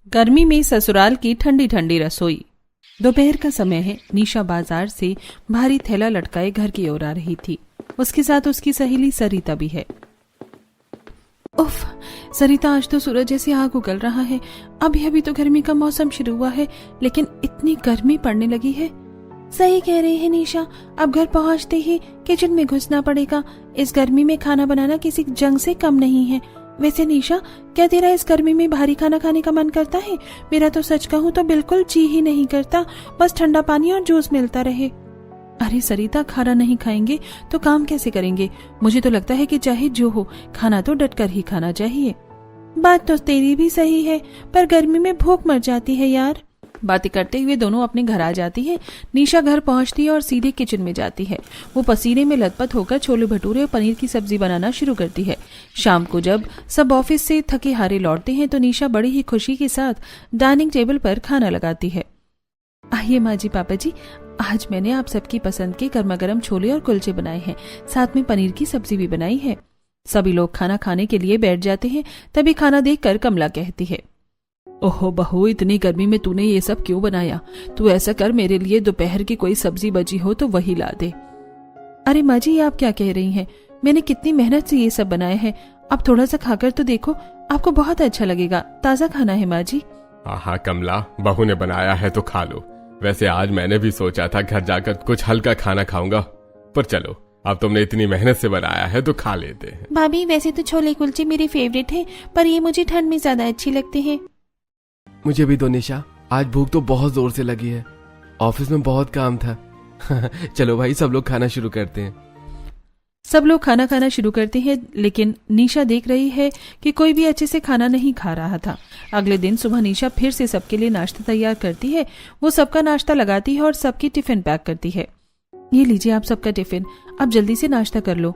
गर्मी में ससुराल की ठंडी ठंडी रसोई। दोपहर का समय है। निशा बाजार से भारी थैला लटकाए घर की ओर आ रही थी। उसके साथ उसकी सहेली सरिता भी है। उफ, सरिता, आज तो सूरज जैसे आग उगल रहा है। अभी अभी तो गर्मी का मौसम शुरू हुआ है, लेकिन इतनी गर्मी पड़ने लगी है। सही कह रही है निशा, अब घर पहुंचते ही किचन में घुसना पड़ेगा। इस गर्मी में खाना बनाना किसी जंग से कम नहीं है। वैसे निशा, क्या तेरा इस गर्मी में भारी खाना खाने का मन करता है? मेरा तो सच कहूँ तो बिल्कुल जी ही नहीं करता, बस ठंडा पानी और जूस मिलता रहे। अरे सरिता, खाना नहीं खाएंगे तो काम कैसे करेंगे? मुझे तो लगता है कि चाहे जो हो, खाना तो डटकर ही खाना चाहिए। बात तो तेरी भी सही है, पर गर्मी में भूख मर जाती है यार। बातें करते हुए दोनों अपने घर आ जाती है। निशा घर पहुंचती है और सीधे किचन में जाती है। वो पसीने में लथपथ होकर छोले भटूरे और पनीर की सब्जी बनाना शुरू करती है। शाम को जब सब ऑफिस से थके हारे लौटते हैं तो निशा बड़ी ही खुशी के साथ डाइनिंग टेबल पर खाना लगाती है। आइए माँ जी, पापा जी, आज मैंने आप सबकी पसंद के गर्मा गर्म छोले और कुलचे बनाए हैं, साथ में पनीर की सब्जी भी बनाई है। सभी लोग खाना खाने के लिए बैठ जाते हैं। तभी खाना देखकर कमला कहती है, ओहो बहू, इतनी गर्मी में तूने ये सब क्यों बनाया? तू ऐसा कर, मेरे लिए दोपहर की कोई सब्जी बची हो तो वही ला दे। अरे माँ जी, आप क्या कह रही हैं? मैंने कितनी मेहनत से ये सब बनाए हैं। अब थोड़ा सा खाकर तो देखो, आपको बहुत अच्छा लगेगा। ताज़ा खाना है माँ जी। हाँ कमला, बहू ने बनाया है तो खा लो। वैसे आज मैंने भी सोचा था घर जाकर कुछ हल्का खाना खाऊंगा, पर चलो, अब तुमने इतनी मेहनत से बनाया है तो खा लेते हैं। भाभी, वैसे तो छोले कुलचे मेरे फेवरेट हैं, पर ये मुझे ठंड में ज्यादा अच्छे लगते हैं। मुझे भी दो निशा, आज भूख तो बहुत जोर से लगी है। ऑफिस में बहुत काम था। चलो भाई, सब लोग खाना शुरू करते हैं। सब लोग खाना खाना शुरू करते हैं, लेकिन निशा देख रही है कि कोई भी अच्छे से खाना नहीं खा रहा था। अगले दिन सुबह निशा फिर से सबके लिए नाश्ता तैयार करती है। वो सबका नाश्ता लगाती है और सबकी टिफिन पैक करती है। ये लीजिए आप सबका टिफिन, अब जल्दी से नाश्ता कर लो।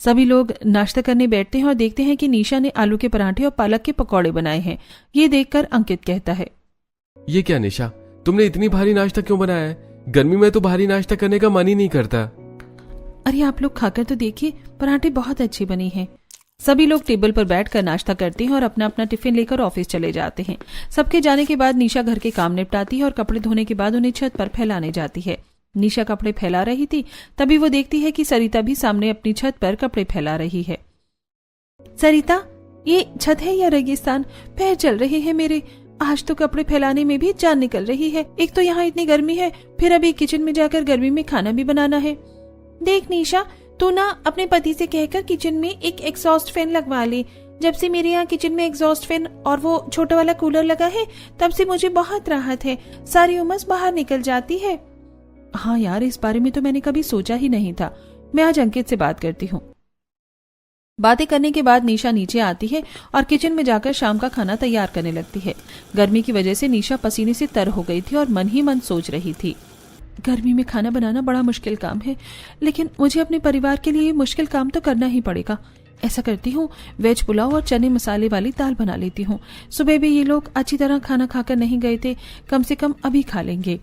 सभी लोग नाश्ता करने बैठते हैं और देखते हैं कि निशा ने आलू के पराठे और पालक के पकौड़े बनाए हैं। ये देखकर अंकित कहता है, ये क्या निशा, तुमने इतनी भारी नाश्ता क्यों बनाया है? गर्मी में तो भारी नाश्ता करने का मन ही नहीं करता। अरे आप लोग खाकर तो देखिए, पराठे बहुत अच्छे बने हैं। सभी लोग टेबल पर बैठकर नाश्ता करते हैं और अपना अपना टिफिन लेकर ऑफिस चले जाते हैं। सबके जाने के बाद निशा घर के काम निपटाती है और कपड़े धोने के बाद उन्हें छत पर फैलाने जाती है। निशा कपड़े फैला रही थी, तभी वो देखती है कि सरिता भी सामने अपनी छत पर कपड़े फैला रही है। सरिता, ये छत है या रेगिस्तान? पैर जल रहे हैं मेरे। आज तो कपड़े फैलाने में भी जान निकल रही है। एक तो यहाँ इतनी गर्मी है, फिर अभी किचन में जाकर गर्मी में खाना भी बनाना है। देख निशा, तू ना अपने पति से कहकर किचन में एक एग्जॉस्ट फैन लगवा ले। जब से मेरे यहाँ किचन में एग्जॉस्ट फैन और वो छोटा वाला कूलर लगा है, तब से मुझे बहुत राहत है। सारी उमस बाहर निकल जाती है। हाँ यार, इस बारे में तो मैंने कभी सोचा ही नहीं था। मैं आज अंकित से बात करती हूँ। बातें करने के बाद निशा नीचे आती है और किचन में जाकर शाम का खाना तैयार करने लगती है। गर्मी की वजह से निशा पसीने से तर हो गई थी और मन ही मन सोच रही थी, गर्मी में खाना बनाना बड़ा मुश्किल काम है, लेकिन मुझे अपने परिवार के लिए ये मुश्किल काम तो करना ही पड़ेगा। ऐसा करती हूँ, वेज पुलाव और चने मसाले वाली दाल बना लेती हूँ। सुबह भी ये लोग अच्छी तरह खाना खाकर नहीं गए थे, कम से कम अभी खा लेंगे।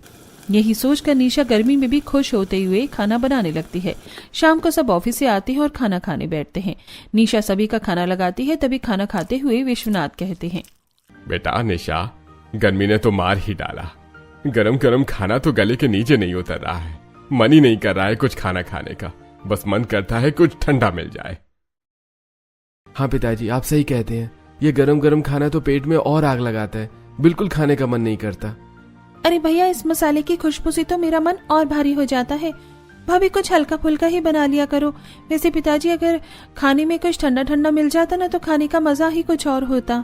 यही सोचकर निशा गर्मी में भी खुश होते हुए खाना बनाने लगती है। शाम को सब ऑफिस से आते हैं और खाना खाने बैठते हैं। निशा सभी का खाना लगाती है, तभी खाना खाते हुए विश्वनाथ कहते हैं, बेटा निशा, गर्मी ने तो मार ही डाला। गरम गरम खाना तो गले के नीचे नहीं उतर रहा है। मन ही नहीं कर रहा है कुछ खाना खाने का, बस मन करता है कुछ ठंडा मिल जाए। हाँ पिताजी, आप सही कहते हैं। ये गरम गरम खाना तो पेट में और आग लगाता है, बिल्कुल खाने का मन नहीं करता। अरे भैया, इस मसाले की खुशबू से तो मेरा मन और भारी हो जाता है। भाभी, कुछ हल्का फुल्का ही बना लिया करो। वैसे पिताजी, अगर खाने में कुछ ठंडा ठंडा मिल जाता ना तो खाने का मजा ही कुछ और होता।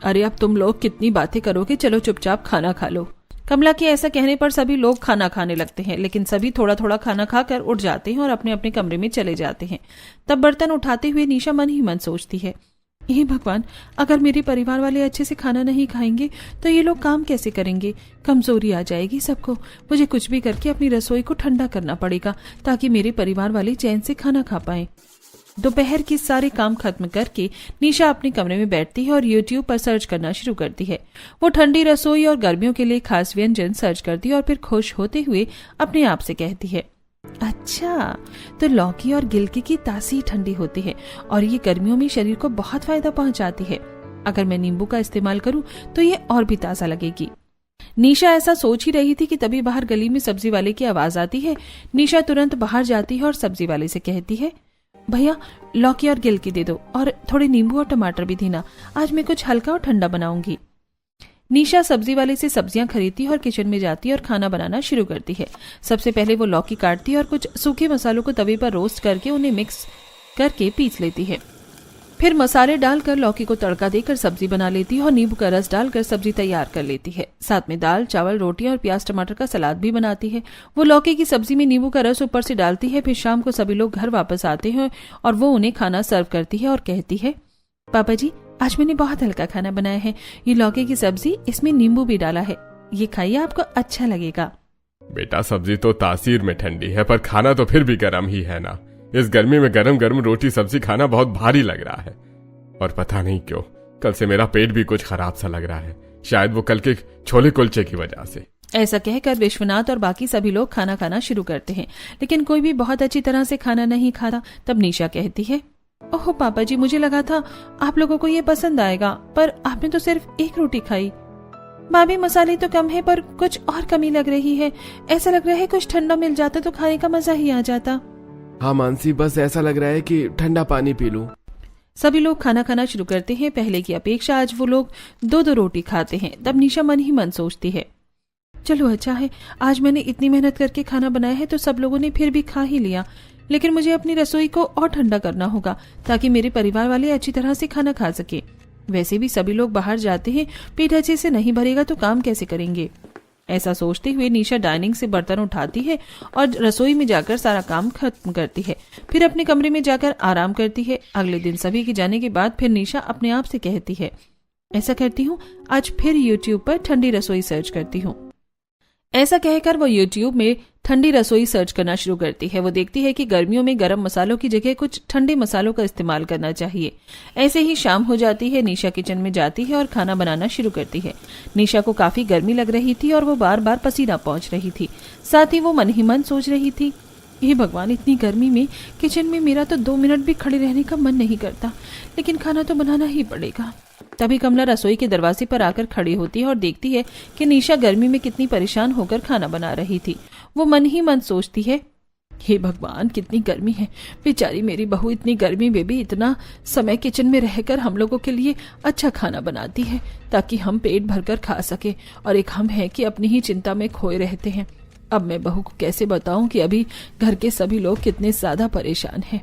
अरे अब तुम लोग कितनी बातें करोगे, चलो चुपचाप खाना खा लो। कमला के ऐसा कहने पर सभी लोग खाना खाने लगते हैं, लेकिन सभी थोड़ा थोड़ा खाना खाकर उठ जाते हैं और अपने अपने कमरे में चले जाते हैं। तब बर्तन उठाते हुए निशा मन ही मन सोचती है, हे भगवान, अगर मेरे परिवार वाले अच्छे से खाना नहीं खाएंगे तो ये लोग काम कैसे करेंगे? कमजोरी आ जाएगी सबको। मुझे कुछ भी करके अपनी रसोई को ठंडा करना पड़ेगा ताकि मेरे परिवार वाले चैन से खाना खा पाएं। दोपहर के सारे काम खत्म करके निशा अपने कमरे में बैठती है और YouTube पर सर्च करना शुरू करती है। वो ठंडी रसोई और गर्मियों के लिए खास व्यंजन सर्च करती है और फिर खुश होते हुए अपने आप से कहती है, अच्छा, तो लौकी और गिलकी की तासी ठंडी होती है और ये गर्मियों में शरीर को बहुत फायदा पहुंचाती है। अगर मैं नींबू का इस्तेमाल करूं तो ये और भी ताज़ा लगेगी। निशा ऐसा सोच ही रही थी कि तभी बाहर गली में सब्जी वाले की आवाज आती है। निशा तुरंत बाहर जाती है और सब्जी वाले से कहती है, भैया लौकी और गिलकी दे दो और थोड़े नींबू और टमाटर भी देना, आज मैं कुछ हल्का और ठंडा बनाऊंगी। निशा सब्जी वाले से सब्जियां खरीदती है और किचन में जाती है और खाना बनाना शुरू करती है। सबसे पहले वो लौकी काटती है और कुछ सूखे मसालों को तवे पर रोस्ट करके उन्हें मिक्स करके पीस लेती है। फिर मसाले डालकर लौकी को तड़का देकर सब्जी बना लेती है और नींबू का रस डालकर सब्जी तैयार कर लेती है। साथ में दाल, चावल, रोटियां और प्याज टमाटर का सलाद भी बनाती है। वो लौकी की सब्जी में नींबू का रस ऊपर से डालती है। फिर शाम को सभी लोग घर वापस आते हैं और वो उन्हें खाना सर्व करती है और कहती है, पापा जी आज मैंने बहुत हल्का खाना बनाया है, ये लौकी की सब्जी, इसमें नींबू भी डाला है, ये खाइए आपको अच्छा लगेगा। बेटा सब्जी तो तासीर में ठंडी है पर खाना तो फिर भी गर्म ही है ना। इस गर्मी में गरम गरम रोटी सब्जी खाना बहुत भारी लग रहा है और पता नहीं क्यों कल से मेरा पेट भी कुछ खराब सा लग रहा है, शायद वो कल के छोले कुलचे की वजह से। ऐसा कहकर विश्वनाथ और बाकी सभी लोग खाना खाना शुरू करते हैं, लेकिन कोई भी बहुत अच्छी तरह से खाना नहीं खाता। तब निशा कहती है, ओह पापा जी मुझे लगा था आप लोगों को ये पसंद आएगा, पर आपने तो सिर्फ एक रोटी खाई। भाभी मसाले तो कम है पर कुछ और कमी लग रही है, ऐसा लग रहा है कुछ ठंडा मिल जाता तो खाने का मजा ही आ जाता। हाँ मानसी, बस ऐसा लग रहा है कि ठंडा पानी पी लूं। सभी लोग खाना खाना शुरू करते हैं। पहले की अपेक्षा आज वो लोग 2-2 रोटी खाते हैं। तब निशा मन ही मन सोचती है, चलो अच्छा है आज मैंने इतनी मेहनत करके खाना बनाया है तो सब लोगों ने फिर भी खा ही लिया, लेकिन मुझे अपनी रसोई को और ठंडा करना होगा ताकि मेरे परिवार वाले अच्छी तरह से खाना खा सके। वैसे भी सभी लोग बाहर जाते हैं, पेट अच्छे से नहीं भरेगा तो काम कैसे करेंगे। ऐसा सोचते हुए निशा डाइनिंग से बर्तन उठाती है और रसोई में जाकर सारा काम खत्म करती है। फिर अपने कमरे में जाकर आराम करती है। अगले दिन सभी के जाने के बाद फिर निशा अपने आप से कहती है, ऐसा करती हूँ आज फिर YouTube पर ठंडी रसोई सर्च करती हूँ। ऐसा कहकर वो YouTube में ठंडी रसोई सर्च करना शुरू करती है। वो देखती है कि गर्मियों में गरम मसालों की जगह कुछ ठंडे मसालों का इस्तेमाल करना चाहिए। ऐसे ही शाम हो जाती है। निशा किचन में जाती है और खाना बनाना शुरू करती है। निशा को काफी गर्मी लग रही थी और वो बार बार पसीना पहुंच रही थी। साथ ही वो मन ही मन सोच रही थी, हे भगवान इतनी गर्मी में किचन में मेरा तो 2 मिनट भी खड़े रहने का मन नहीं करता, लेकिन खाना तो बनाना ही पड़ेगा। तभी कमला रसोई के दरवाजे पर आकर खड़ी होती है और देखती है कि निशा गर्मी में कितनी परेशान होकर खाना बना रही थी। वो मन ही मन सोचती है, हे भगवान कितनी गर्मी है, बेचारी मेरी बहू इतनी गर्मी में भी इतना समय किचन में रहकर हम लोगों के लिए अच्छा खाना बनाती है ताकि हम पेट भरकर खा सके, और एक हम हैं कि अपनी ही चिंता में खोए रहते हैं। अब मैं बहू को कैसे बताऊं कि अभी घर के सभी लोग कितने ज्यादा परेशान हैं।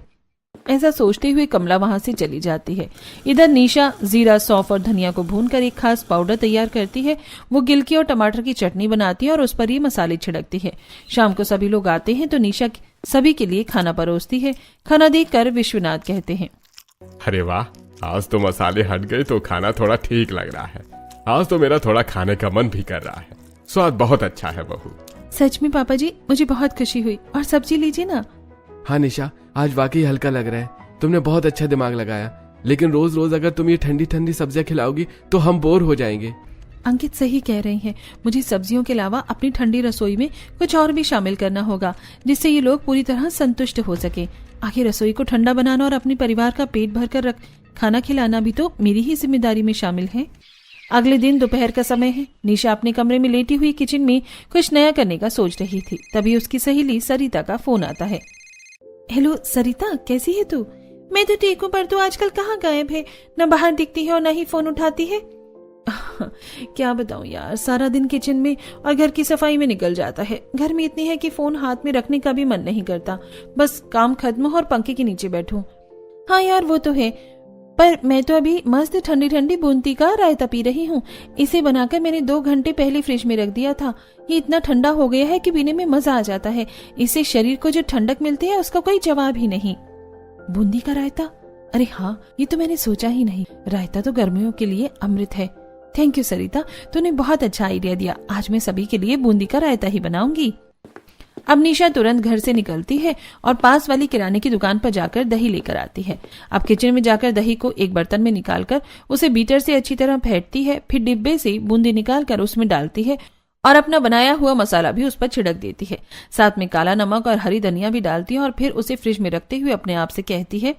ऐसा सोचते हुए कमला वहां से चली जाती है। इधर निशा जीरा, सौंफ और धनिया को भूनकर एक खास पाउडर तैयार करती है। वो गिलकी और टमाटर की चटनी बनाती है और उस पर ये मसाले छिड़कती है। शाम को सभी लोग आते हैं तो निशा सभी के लिए खाना परोसती है। खाना देखकर विश्वनाथ कहते हैं, अरे वाह, आज तो मसाले हट गए तो खाना थोड़ा ठीक लग रहा है। आज तो मेरा थोड़ा खाने का मन भी कर रहा है। स्वाद बहुत अच्छा है बहू। सच में पापा जी मुझे बहुत खुशी हुई, और सब्जी लीजिए ना। हाँ निशा, आज वाकई हल्का लग रहा है, तुमने बहुत अच्छा दिमाग लगाया, लेकिन रोज रोज अगर तुम ये ठंडी ठंडी सब्जियां खिलाओगी तो हम बोर हो जाएंगे। अंकित सही कह रही हैं, मुझे सब्जियों के अलावा अपनी ठंडी रसोई में कुछ और भी शामिल करना होगा जिससे ये लोग पूरी तरह संतुष्ट हो सके। आखिर रसोई को ठंडा बनाना और अपने परिवार का पेट भरकर खाना खिलाना भी तो मेरी ही जिम्मेदारी में शामिल है। अगले दिन दोपहर का समय है। निशा अपने कमरे में लेटी हुई किचन में कुछ नया करने का सोच रही थी। तभी उसकी सहेली सरिता का फोन आता है। हेलो सरिता, कैसी है तू? मैं तो ठीक हूँ, पर तू आजकल कहाँ गायब है? न बाहर दिखती है और न ही फोन उठाती है। क्या बताऊं यार, सारा दिन किचन में और घर की सफाई में निकल जाता है। घर में इतनी है कि फोन हाथ में रखने का भी मन नहीं करता, बस काम खत्म हो और पंखे के नीचे बैठूं। हाँ यार वो तो है, पर मैं तो अभी मस्त ठंडी ठंडी बूंदी का रायता पी रही हूँ। इसे बनाकर मैंने 2 घंटे पहले फ्रिज में रख दिया था। ये इतना ठंडा हो गया है कि पीने में मजा आ जाता है। इससे शरीर को जो ठंडक मिलती है उसका कोई जवाब ही नहीं। बूंदी का रायता? अरे हाँ, ये तो मैंने सोचा ही नहीं। रायता तो गर्मियों के लिए अमृत है। थैंक यू सरिता, तूने बहुत अच्छा आइडिया दिया। आज मैं सभी के लिए बूंदी का रायता ही बनाऊंगी। अब निशा तुरंत घर से निकलती है और पास वाली किराने की दुकान पर जाकर दही लेकर आती है। अब किचन में जाकर दही को एक बर्तन में निकालकर उसे बीटर से अच्छी तरह फेंटती है। फिर डिब्बे से बूंदी निकालकर उसमें डालती है और अपना बनाया हुआ मसाला भी उस पर छिड़क देती है। साथ में काला नमक और हरी धनिया भी डालती है और फिर उसे फ्रिज में रखते हुए अपने आप से कहती है,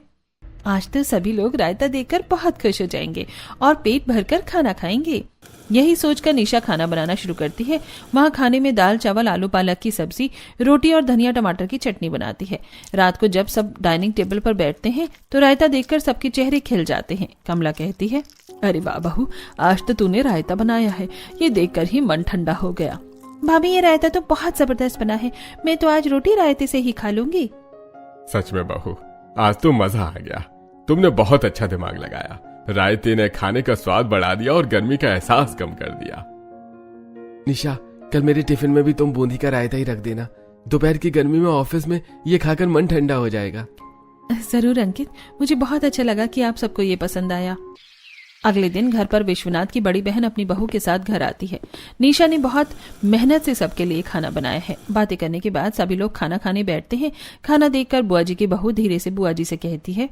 आज तो सभी लोग रायता देखकर बहुत खुश हो जाएंगे और पेट भरकर खाना खाएंगे। यही सोचकर निशा खाना बनाना शुरू करती है। वहाँ खाने में दाल चावल आलू पालक की सब्जी रोटी और धनिया टमाटर की चटनी बनाती है। रात को जब सब डाइनिंग टेबल पर बैठते हैं तो रायता देखकर सबके चेहरे खिल जाते हैं। कमला कहती है, अरे वाह बहू, आज तो तूने रायता बनाया है, ये देखकर ही मन ठंडा हो गया। भाभी ये रायता तो बहुत जबरदस्त बना है, मैं तो आज रोटी रायते से ही खा लूंगी। सच में बहू, आज तो मजा आ गया। तुमने बहुत अच्छा दिमाग लगाया। रायते ने खाने का स्वाद बढ़ा दिया और गर्मी का एहसास कम कर दिया। निशा, कल मेरे टिफिन में भी तुम बूंदी का रायता ही रख देना। दोपहर की गर्मी में ऑफिस में ये खाकर मन ठंडा हो जाएगा। जरूर अंकित, मुझे बहुत अच्छा लगा कि आप सबको ये पसंद आया। अगले दिन घर पर विश्वनाथ की बड़ी बहन अपनी बहू के साथ घर आती है। निशा ने बहुत मेहनत से सबके लिए खाना बनाया है। बातें करने के बाद सभी लोग खाना खाने बैठते हैं। खाना देखकर बुआ जी की बहू धीरे से बुआ जी से कहती है,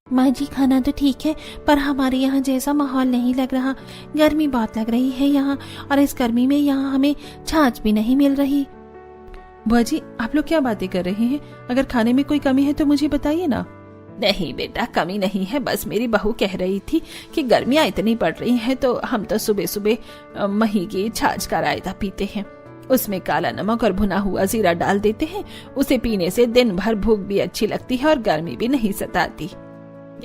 माँ जी खाना तो ठीक है, पर हमारे यहाँ जैसा माहौल नहीं लग रहा। गर्मी बहुत लग रही है यहाँ, और इस गर्मी में यहाँ हमें छाछ भी नहीं मिल रही। बुआ जी, आप लोग क्या बातें कर रहे हैं? अगर खाने में कोई कमी है तो मुझे बताइए ना। नहीं बेटा, कमी नहीं है, बस मेरी बहू कह रही थी कि गर्मियाँ इतनी पड़ रही हैं तो हम तो सुबह सुबह मही की छाछ का रायता पीते हैं। उसमें काला नमक और भुना हुआ जीरा डाल देते हैं। उसे पीने से दिन भर भूख भी अच्छी लगती है और गर्मी भी नहीं सताती।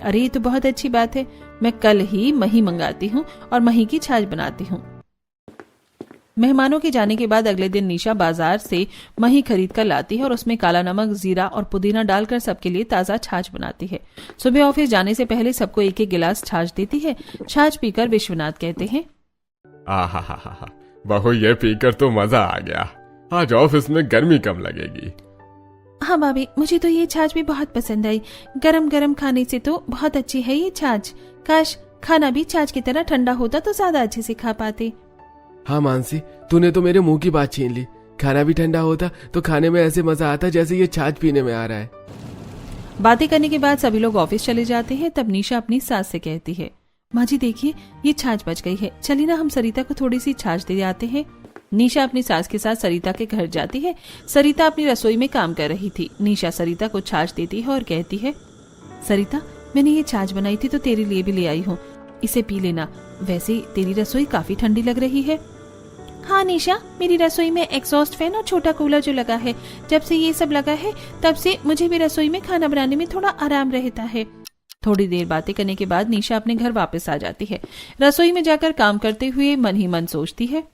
अरे ये तो बहुत अच्छी बात है, मैं कल ही मही मंगाती हूँ और मही की छाछ बनाती हूँ। मेहमानों के जाने के बाद अगले दिन निशा बाजार से मही खरीद कर लाती है और उसमें काला नमक, जीरा और पुदीना डालकर सबके लिए ताज़ा छाछ बनाती है। सुबह ऑफिस जाने से पहले सबको एक एक गिलास छाछ देती है। छाछ पीकर विश्वनाथ कहते हैं, आहा, बहू ये पीकर तो मजा आ गया। आज ऑफिस में गर्मी कम लगेगी। हाँ भाभी, मुझे तो ये छाछ भी बहुत पसंद आई। गरम गरम खाने से तो बहुत अच्छी है ये छाछ। काश खाना भी छाछ की तरह ठंडा होता तो ज्यादा अच्छे से खा पाते। हाँ मानसी, तूने तो मेरे मुंह की बात छीन ली। खाना भी ठंडा होता तो खाने में ऐसे मजा आता जैसे ये छाछ पीने में आ रहा है। बातें करने के बाद सभी लोग ऑफिस चले जाते हैं। तब निशा अपनी सास से कहती है, माँ जी देखिए, ये छाछ बच गई है, चलिए ना हम सरिता को थोड़ी सी छाछ दे आते हैं। निशा अपनी सास के साथ सरिता के घर जाती है। सरिता अपनी रसोई में काम कर रही थी। निशा सरिता को छाछ देती है और कहती है, सरिता, मैंने ये छाछ बनाई थी तो तेरे लिए भी ले आई हूँ, इसे पी लेना। वैसे तेरी रसोई काफी ठंडी लग रही है। हाँ निशा, मेरी रसोई में एग्जॉस्ट फैन और छोटा कूलर जो लगा है, जब से ये सब लगा है तब से मुझे भी रसोई में खाना बनाने में थोड़ा आराम रहता है। थोड़ी देर बातें करने के बाद निशा अपने घर वापस आ जाती है। रसोई में जाकर काम करते हुए मन ही मन सोचती है,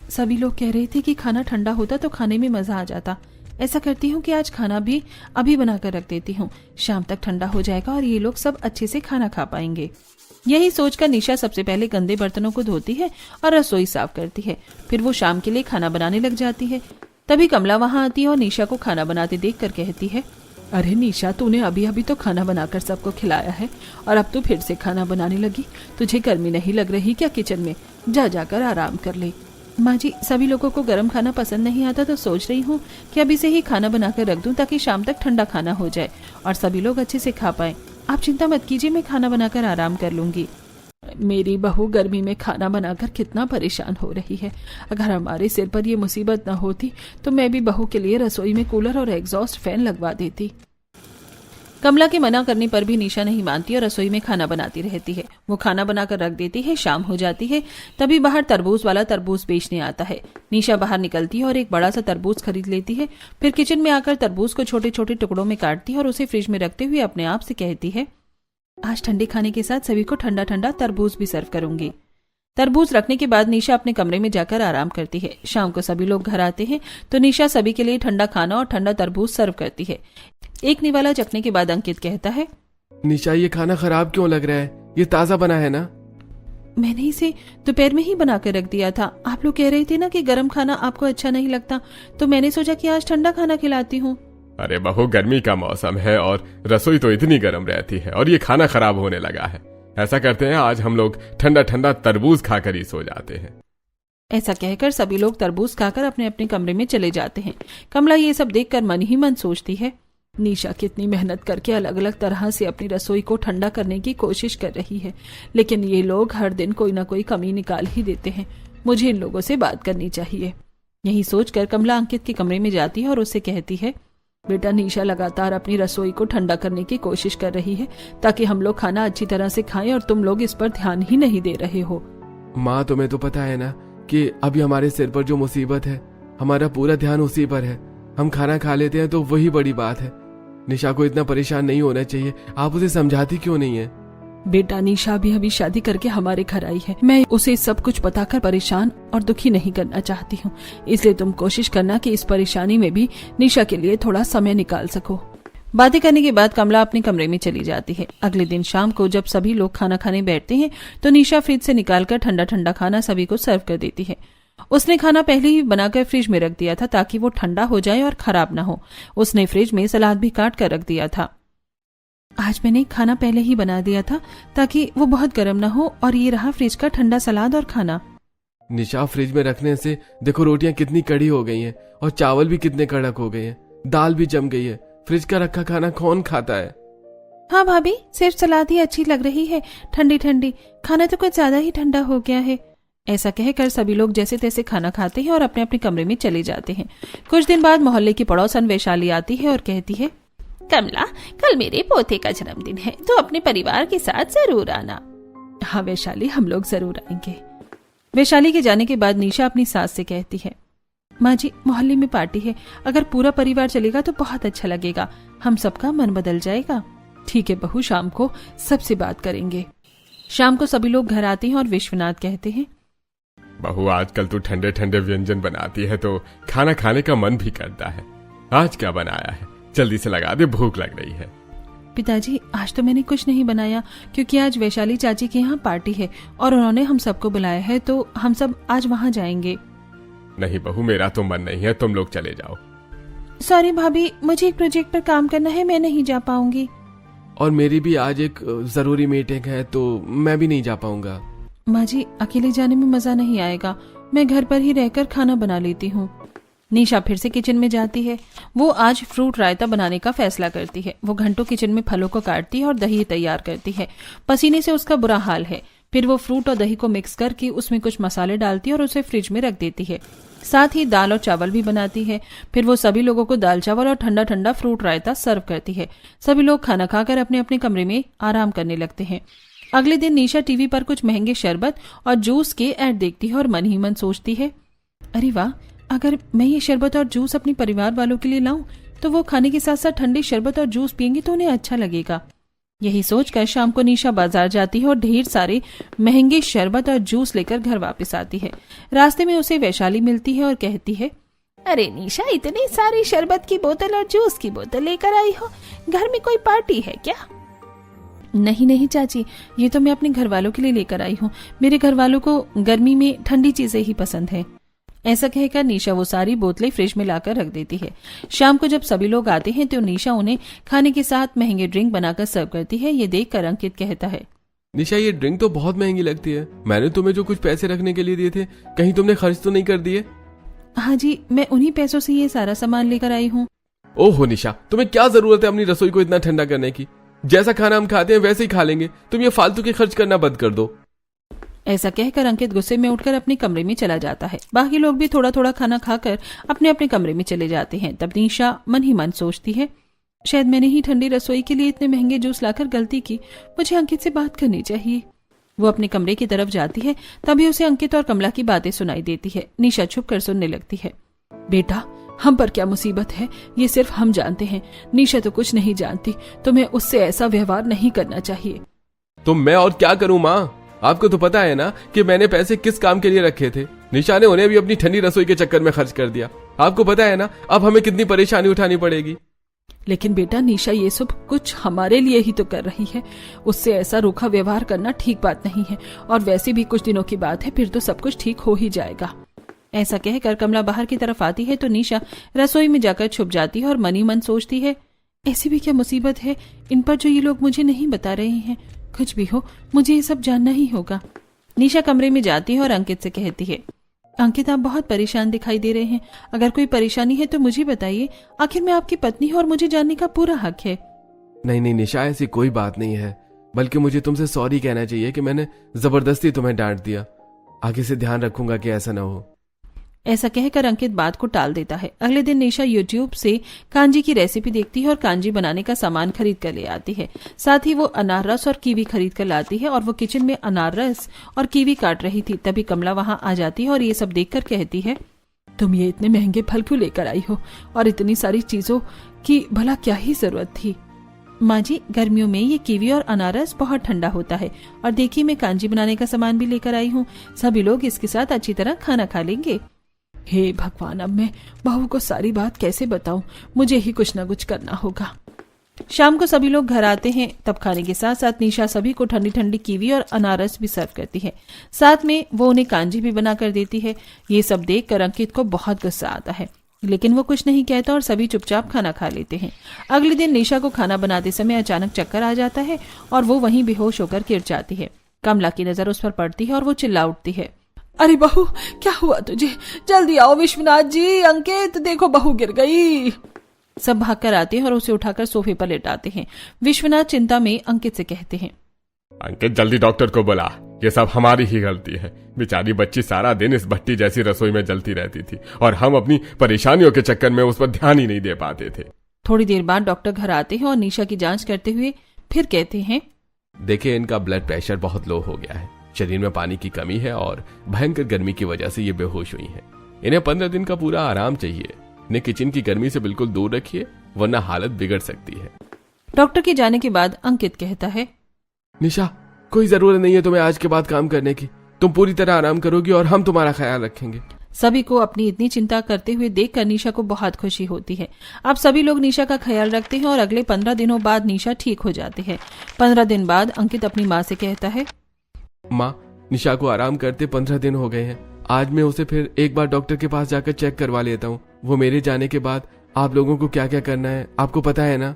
सभी लोग कह रहे थे कि खाना ठंडा होता तो खाने में मजा आ जाता। ऐसा करती हूँ कि आज खाना भी अभी बनाकर रख देती हूँ, शाम तक ठंडा हो जाएगा और ये लोग सब अच्छे से खाना खा पाएंगे। यही सोचकर निशा सबसे पहले गंदे बर्तनों को धोती है और रसोई साफ करती है। फिर वो शाम के लिए खाना बनाने लग जाती है। तभी कमला वहां आती है और निशा को खाना बनाते देखकर कहती है, अरे निशा, तूने अभी अभी तो खाना बनाकर सबको खिलाया है और अब तू फिर से खाना बनाने लगी। तुझे गर्मी नहीं लग रही क्या किचन में? जा जाकर आराम कर ले। माँ जी, सभी लोगों को गर्म खाना पसंद नहीं आता तो सोच रही हूँ कि अभी से ही खाना बनाकर रख दूं ताकि शाम तक ठंडा खाना हो जाए और सभी लोग अच्छे से खा पाएं। आप चिंता मत कीजिए, मैं खाना बनाकर आराम कर लूंगी। मेरी बहू गर्मी में खाना बनाकर कितना परेशान हो रही है। अगर हमारे सिर पर ये मुसीबत न होती तो मैं भी बहू के लिए रसोई में कूलर और एग्जॉस्ट फैन लगवा देती। कमला के मना करने पर भी निशा नहीं मानती और रसोई में खाना बनाती रहती है। वो खाना बनाकर रख देती है। शाम हो जाती है। तभी बाहर तरबूज वाला तरबूज बेचने आता है। निशा बाहर निकलती है और एक बड़ा सा तरबूज खरीद लेती है। फिर किचन में आकर तरबूज को छोटे छोटे टुकड़ों में काटती है और उसे फ्रिज में रखते हुए अपने आप से कहती है, आज ठंडे खाने के साथ सभी को ठंडा ठंडा तरबूज भी सर्व करूंगी। तरबूज रखने के बाद निशा अपने कमरे में जाकर आराम करती है। शाम को सभी लोग घर आते हैं तो निशा सभी के लिए ठंडा खाना और ठंडा तरबूज सर्व करती है। एक निवाला चखने के बाद अंकित कहता है, निशा, ये खाना खराब क्यों लग रहा है? ये ताजा बना है ना? मैंने इसे दोपहर में ही बना कर रख दिया था। आप लोग कह रहे थे ना कि गर्म खाना आपको अच्छा नहीं लगता, तो मैंने सोचा कि आज ठंडा खाना खिलाती हूँ। अरे बहू, गर्मी का मौसम है और रसोई तो इतनी गर्म रहती है और ये खाना खराब होने लगा है। ऐसा करते हैं, आज हम लोग ठंडा ठंडा तरबूज खाकर ही सो जाते हैं। ऐसा कहकर सभी लोग तरबूज खाकर अपने अपने कमरे में चले जाते हैं। कमला ये सब देखकर मन ही मन सोचती है, निशा कितनी मेहनत करके अलग अलग तरह से अपनी रसोई को ठंडा करने की कोशिश कर रही है, लेकिन ये लोग हर दिन कोई ना कोई कमी निकाल ही देते हैं। मुझे इन लोगों से बात करनी चाहिए। यही सोचकर कमला अंकित के कमरे में जाती है और उससे कहती है, बेटा, निशा लगातार अपनी रसोई को ठंडा करने की कोशिश कर रही है ताकि हम लोग खाना अच्छी तरह से खाएं और तुम लोग इस पर ध्यान ही नहीं दे रहे हो। माँ, तुम्हें तो पता है ना कि अभी हमारे सिर पर जो मुसीबत है, हमारा पूरा ध्यान उसी पर है। हम खाना खा लेते हैं तो वही बड़ी बात है। निशा को इतना परेशान नहीं होना चाहिए, आप उसे समझाती क्यों नहीं है? बेटा, निशा भी अभी शादी करके हमारे घर आई है। मैं उसे सब कुछ बताकर परेशान और दुखी नहीं करना चाहती हूँ, इसलिए तुम कोशिश करना कि इस परेशानी में भी निशा के लिए थोड़ा समय निकाल सको। बातें करने के बाद कमला अपने कमरे में चली जाती है। अगले दिन शाम को जब सभी लोग खाना खाने बैठते हैं तो निशा फ्रिज से निकालकर ठंडा ठंडा खाना सभी को सर्व कर देती है। उसने खाना पहले ही बनाकर फ्रिज में रख दिया था ताकि वो ठंडा हो जाए और खराब ना हो। उसने फ्रिज में सलाद भी काट कर रख दिया था। आज मैंने खाना पहले ही बना दिया था ताकि वो बहुत गर्म ना हो, और ये रहा फ्रिज का ठंडा सलाद और खाना। निशा, फ्रिज में रखने से देखो रोटियां कितनी कड़ी हो गई हैं और चावल भी कितने कड़क हो गए हैं, दाल भी जम गई है। फ्रिज का रखा खाना कौन खाता है? हाँ भाभी, सिर्फ सलाद ही अच्छी लग रही है, ठंडी ठंडी। खाना तो कुछ ज्यादा ही ठंडा हो गया है। ऐसा कहकर सभी लोग जैसे तैसे खाना खाते हैं और अपने अपने कमरे में चले जाते हैं। कुछ दिन बाद मोहल्ले की पड़ोसन वैशाली आती है और कहती है, कमला, कल मेरे पोते का जन्मदिन है, तो अपने परिवार के साथ जरूर आना। हाँ वैशाली, हम लोग जरूर आएंगे। वैशाली के जाने के बाद निशा अपनी सास से कहती है, माँ जी, मोहल्ले में पार्टी है, अगर पूरा परिवार चलेगा तो बहुत अच्छा लगेगा, हम सबका मन बदल जाएगा। ठीक है बहू, शाम को सबसे बात करेंगे। शाम को सभी लोग घर आते हैं और विश्वनाथ कहते हैं, बहू, आजकल तू ठंडे ठंडे व्यंजन बनाती है तो खाना खाने का मन भी करता है। आज क्या बनाया है? जल्दी से लगा दे, भूख लग रही है। पिताजी, आज तो मैंने कुछ नहीं बनाया क्योंकि आज वैशाली चाची के यहाँ पार्टी है और उन्होंने हम सबको बुलाया है, तो हम सब आज वहाँ जाएंगे। नहीं बहू, मेरा तो मन नहीं है, तुम लोग चले जाओ। सॉरी भाभी, मुझे एक प्रोजेक्ट पर काम करना है, मैं नहीं जा पाऊंगी। और मेरी भी आज एक जरूरी मीटिंग है तो मैं भी नहीं जा पाऊंगा। माँ जी, अकेले जाने में मजा नहीं आएगा, मैं घर पर ही रहकर खाना बना लेती हूँ। निशा फिर से किचन में जाती है। वो आज फ्रूट रायता बनाने का फैसला करती है। वो घंटों किचन में फलों को काटती है और दही तैयार करती है। पसीने से उसका बुरा हाल है। फिर वो फ्रूट और दही को मिक्स करके उसमें कुछ मसाले डालती है और उसे फ्रिज में रख देती है। साथ ही दाल और चावल भी बनाती है। फिर वो सभी लोगों को दाल चावल और ठंडा ठंडा फ्रूट रायता सर्व करती है। सभी लोग खाना खाकर अपने अपने कमरे में आराम करने लगते हैं। अगले दिन निशा टीवी पर कुछ महंगे शरबत और जूस के ऐड देखती है और मन ही मन सोचती है, अरे वाह, अगर मैं ये शरबत और जूस अपने परिवार वालों के लिए लाऊं तो वो खाने के साथ साथ ठंडे शरबत और जूस पियेंगे तो उन्हें अच्छा लगेगा। यही सोचकर शाम को निशा बाजार जाती है और ढेर सारे महंगे शरबत और जूस लेकर घर वापस आती है। रास्ते में उसे वैशाली मिलती है और कहती है, अरे निशा, इतनी सारी शरबत की बोतल और जूस की बोतल लेकर आई हो, घर में कोई पार्टी है क्या? नहीं नहीं चाची, ये तो मैं अपने घर वालों के लिए लेकर आई हूँ। मेरे घर वालों को गर्मी में ठंडी चीजें ही पसंद है। ऐसा कहकर निशा वो सारी बोतलें फ्रिज में लाकर रख देती है। शाम को जब सभी लोग आते हैं तो निशा उन्हें खाने के साथ महंगे ड्रिंक बनाकर सर्व करती है। ये देखकर अंकित कहता है, निशा, ये ड्रिंक तो बहुत महंगी लगती है। मैंने तुम्हें जो कुछ पैसे रखने के लिए दिए थे, कहीं तुमने खर्च तो नहीं कर दिए? हाँ जी, मैं उन्हीं पैसों से ये सारा सामान लेकर आई हूँ। ओहो निशा, तुम्हें क्या जरूरत है अपनी रसोई को इतना ठंडा करने की? जैसा खाना हम खाते हैं वैसे ही खा लेंगे। तुम ये फालतू के खर्च करना बंद कर दो। ऐसा कहकर अंकित गुस्से में उठकर अपने कमरे में चला जाता है। बाकी लोग भी थोड़ा थोड़ा खाना खाकर अपने अपने कमरे में चले जाते हैं। तब निशा मन ही मन सोचती है, शायद मैंने ही ठंडी रसोई के लिए इतने महंगे जूस लाकर गलती की। मुझे अंकित से बात करनी चाहिए। वो अपने कमरे की तरफ जाती है, तभी उसे अंकित और कमला की बातें सुनाई देती है। निशा छुप कर सुनने लगती है। बेटा, हम पर क्या मुसीबत है ये सिर्फ हम जानते हैं। निशा तो कुछ नहीं जानती। तुम्हें उससे ऐसा व्यवहार नहीं करना चाहिए। तो मैं और क्या करूं माँ? आपको तो पता है ना कि मैंने पैसे किस काम के लिए रखे थे। निशा ने उन्हें भी अपनी ठंडी रसोई के चक्कर में खर्च कर दिया। आपको पता है ना अब हमें कितनी परेशानी उठानी पड़ेगी। लेकिन बेटा, निशा ये सब कुछ हमारे लिए ही तो कर रही है। उससे ऐसा रूखा व्यवहार करना ठीक बात नहीं है। और वैसे भी कुछ दिनों की बात है, फिर तो सब कुछ ठीक हो ही जाएगा। ऐसा कहकर कमला बाहर की तरफ आती है तो निशा रसोई में जाकर छुप जाती है और मन ही मन सोचती है, ऐसी भी क्या मुसीबत है इन पर जो ये लोग मुझे नहीं बता रहे हैं। कुछ भी हो, मुझे ये सब जानना ही होगा। निशा कमरे में जाती है और अंकित से कहती है, अंकित, आप बहुत परेशान दिखाई दे रहे हैं। अगर कोई परेशानी है तो मुझे बताइए। आखिर मैं आपकी पत्नी हूँ और मुझे जानने का पूरा हक है। नहीं नहीं निशा, ऐसी कोई बात नहीं है। बल्कि मुझे तुमसे सॉरी कहना चाहिए कि मैंने जबरदस्ती तुम्हें डांट दिया। आगे से ध्यान रखूंगा कि ऐसा ना हो। ऐसा कहकर अंकित बात को टाल देता है। अगले दिन निशा यूट्यूब से कांजी की रेसिपी देखती है और कांजी बनाने का सामान खरीद कर ले आती है। साथ ही वो अनार रस और कीवी खरीद कर लाती है और वो किचन में अनार रस और कीवी काट रही थी। तभी कमला वहां आ जाती है और ये सब देखकर कहती है, तुम ये इतने महंगे फल क्यों लेकर आई हो और इतनी सारी चीजों की भला क्या ही जरूरत थी। माँ जी, गर्मियों में ये कीवी और अनारस बहुत ठंडा होता है और देखिए मैं कांजी बनाने का सामान भी लेकर आई हूँ। सभी लोग इसके साथ अच्छी तरह खाना खा लेंगे। हे भगवान, अब मैं बहू को सारी बात कैसे बताऊं? मुझे ही कुछ न कुछ करना होगा। शाम को सभी लोग घर आते हैं। तब खाने के साथ साथ निशा सभी को ठंडी ठंडी कीवी और अनारस भी सर्व करती है। साथ में वो उन्हें कांजी भी बना कर देती है। ये सब देखकर अंकित को बहुत गुस्सा आता है, लेकिन वो कुछ नहीं कहता और सभी चुपचाप खाना खा लेते हैं। अगले दिन निशा को खाना बनाते समय अचानक चक्कर आ जाता है और वो वहीं बेहोश होकर गिर जाती है। कमला की नजर उस पर पड़ती है और वो चिल्ला उठती है, अरे बहू, क्या हुआ तुझे? जल्दी आओ विश्वनाथ जी, अंकित देखो बहू गिर गई। सब भागकर आते हैं और उसे उठाकर सोफे पर लेटाते हैं। विश्वनाथ चिंता में अंकित से कहते हैं, अंकित जल्दी डॉक्टर को बुला, ये सब हमारी ही गलती है। बेचारी बच्ची सारा दिन इस भट्टी जैसी रसोई में जलती रहती थी और हम अपनी परेशानियों के चक्कर में उस पर ध्यान ही नहीं दे पाते थे। थोड़ी देर बाद डॉक्टर घर आते हैं और निशा की जांच करते हुए फिर कहते हैं, देखिए इनका ब्लड प्रेशर बहुत लो हो गया है, शरीर में पानी की कमी है और भयंकर गर्मी की वजह से ये बेहोश हुई हैं। इन्हें 15 दिन का पूरा आराम चाहिए। इन्हें किचन की गर्मी से बिल्कुल दूर रखिए, वरना हालत बिगड़ सकती है। डॉक्टर के जाने के बाद अंकित कहता है, निशा, कोई जरूरत नहीं है तुम्हें आज के बाद काम करने की। तुम पूरी तरह आराम करोगी और हम तुम्हारा ख्याल रखेंगे। सभी को अपनी इतनी चिंता करते हुए देखकर निशा को बहुत खुशी होती है। अब सभी लोग निशा का ख्याल रखते हैं और अगले 15 दिनों बाद निशा ठीक हो जाती है। 15 दिन बाद अंकित अपनी माँ से कहता है, माँ, निशा को आराम करते 15 दिन हो गए हैं। आज मैं उसे फिर एक बार डॉक्टर के पास जाकर चेक करवा लेता हूँ। वो मेरे जाने के बाद आप लोगों को क्या क्या करना है आपको पता है ना?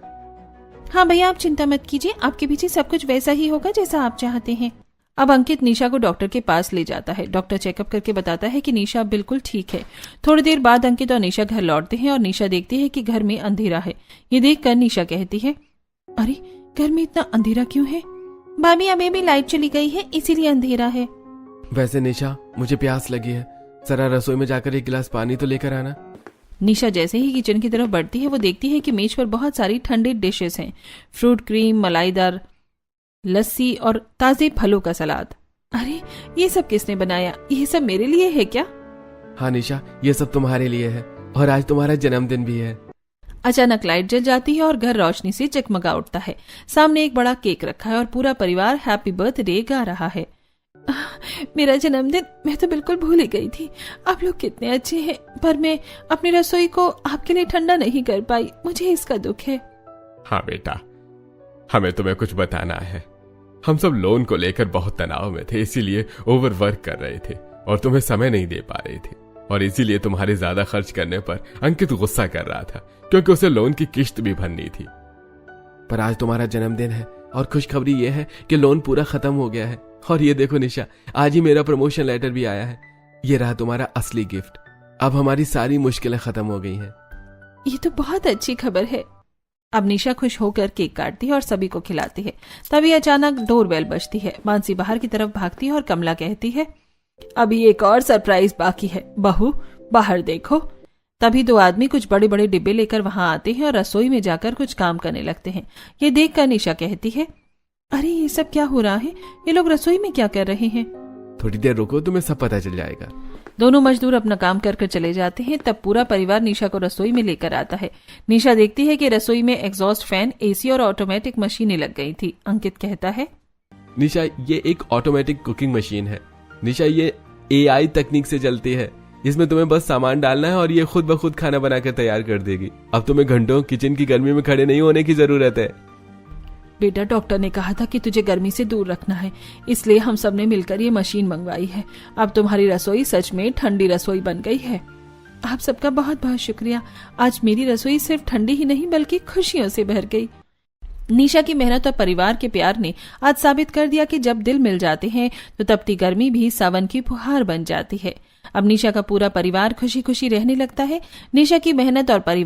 हाँ भैया, आप चिंता मत कीजिए, आपके पीछे सब कुछ वैसा ही होगा जैसा आप चाहते हैं। अब अंकित निशा को डॉक्टर के पास ले जाता है। डॉक्टर चेकअप करके बताता है कि निशा बिल्कुल ठीक है। थोड़ी देर बाद अंकित और निशा घर लौटते हैं और निशा देखती है कि घर में अंधेरा है। ये देखकर निशा कहती है, अरे घर में इतना अंधेरा क्यों है? भाभी, अभी भी लाइट चली गई है, इसीलिए अंधेरा है। वैसे निशा, मुझे प्यास लगी है, जरा रसोई में जाकर एक गिलास पानी तो लेकर आना। निशा जैसे ही किचन की तरफ बढ़ती है वो देखती है कि मेज पर बहुत सारी ठंडी डिशेस हैं। फ्रूट क्रीम, मलाईदार लस्सी और ताजे फलों का सलाद। अरे ये सब किसने बनाया? ये सब मेरे लिए है क्या? हाँ निशा, ये सब तुम्हारे लिए है और आज तुम्हारा जन्मदिन भी है। अचानक लाइट जल जाती है और घर रोशनी से जगमगा उठता है। सामने एक बड़ा केक रखा है और पूरा परिवार हैप्पी बर्थडे गा रहा है। मेरा जन्मदिन, मैं तो बिल्कुल भूल ही गई थी। आप लोग कितने अच्छे हैं, पर मैं अपनी रसोई को आपके लिए ठंडा नहीं कर पाई, मुझे इसका दुख है। हाँ बेटा, हमें तुम्हें कुछ बताना है। हम सब लोन को लेकर बहुत तनाव में थे, इसीलिए ओवरवर्क कर रहे थे और तुम्हें समय नहीं दे पा रहे थे, और इसीलिए तुम्हारे ज्यादा खर्च करने पर अंकित गुस्सा कर रहा था क्योंकि उसे लोन की किश्त भी भरनी थी। पर आज तुम्हारा जन्मदिन है और खुशखबरी ये है कि लोन पूरा खत्म हो गया है। और ये देखो निशा, आज ही मेरा प्रमोशन लेटर भी आया है। ये रहा तुम्हारा असली गिफ्ट। अब हमारी सारी मुश्किलें खत्म हो गई हैं। ये तो बहुत अच्छी खबर है। अब निशा खुश होकर केक काटती है और सभी को खिलाती है। तभी अचानक डोरबेल बजती है। मानसी बाहर की तरफ भागती है और कमला कहती है, अभी एक और सरप्राइज बाकी है, बहू बाहर देखो। तभी दो आदमी कुछ बड़े बड़े डिब्बे लेकर वहां आते हैं और रसोई में जाकर कुछ काम करने लगते हैं। ये देखकर निशा कहती है, अरे ये सब क्या हो रहा है? ये लोग रसोई में क्या कर रहे हैं? थोड़ी देर रुको, तुम्हें सब पता चल जाएगा। दोनों मजदूर अपना काम कर चले जाते हैं। तब पूरा परिवार निशा को रसोई में लेकर आता है। निशा देखती है कि रसोई में एग्जॉस्ट फैन, एसी और ऑटोमेटिक मशीनें लग गई थी। अंकित कहता है, निशा, ये एक ऑटोमेटिक कुकिंग मशीन है। निशा, ये AI तकनीक से चलती है। इसमें तुम्हें बस सामान डालना है और ये खुद ब खुद खाना बनाकर तैयार कर देगी। अब तुम्हें घंटों किचन की गर्मी में खड़े नहीं होने की जरूरत है। बेटा, डॉक्टर ने कहा था कि तुझे गर्मी से दूर रखना है, इसलिए हम सब ने मिलकर ये मशीन मंगवाई है। अब तुम्हारी रसोई सच में ठंडी रसोई बन गई है। आप सबका बहुत बहुत शुक्रिया। आज मेरी रसोई सिर्फ ठंडी ही नहीं बल्कि खुशियों से भर गई। निशा की मेहनत और परिवार के प्यार ने आज साबित कर दिया कि जब दिल मिल जाते हैं तो तपती गर्मी भी सावन की फुहार बन जाती है। अब निशा का पूरा परिवार खुशी खुशी रहने लगता है। निशा की मेहनत और परिवार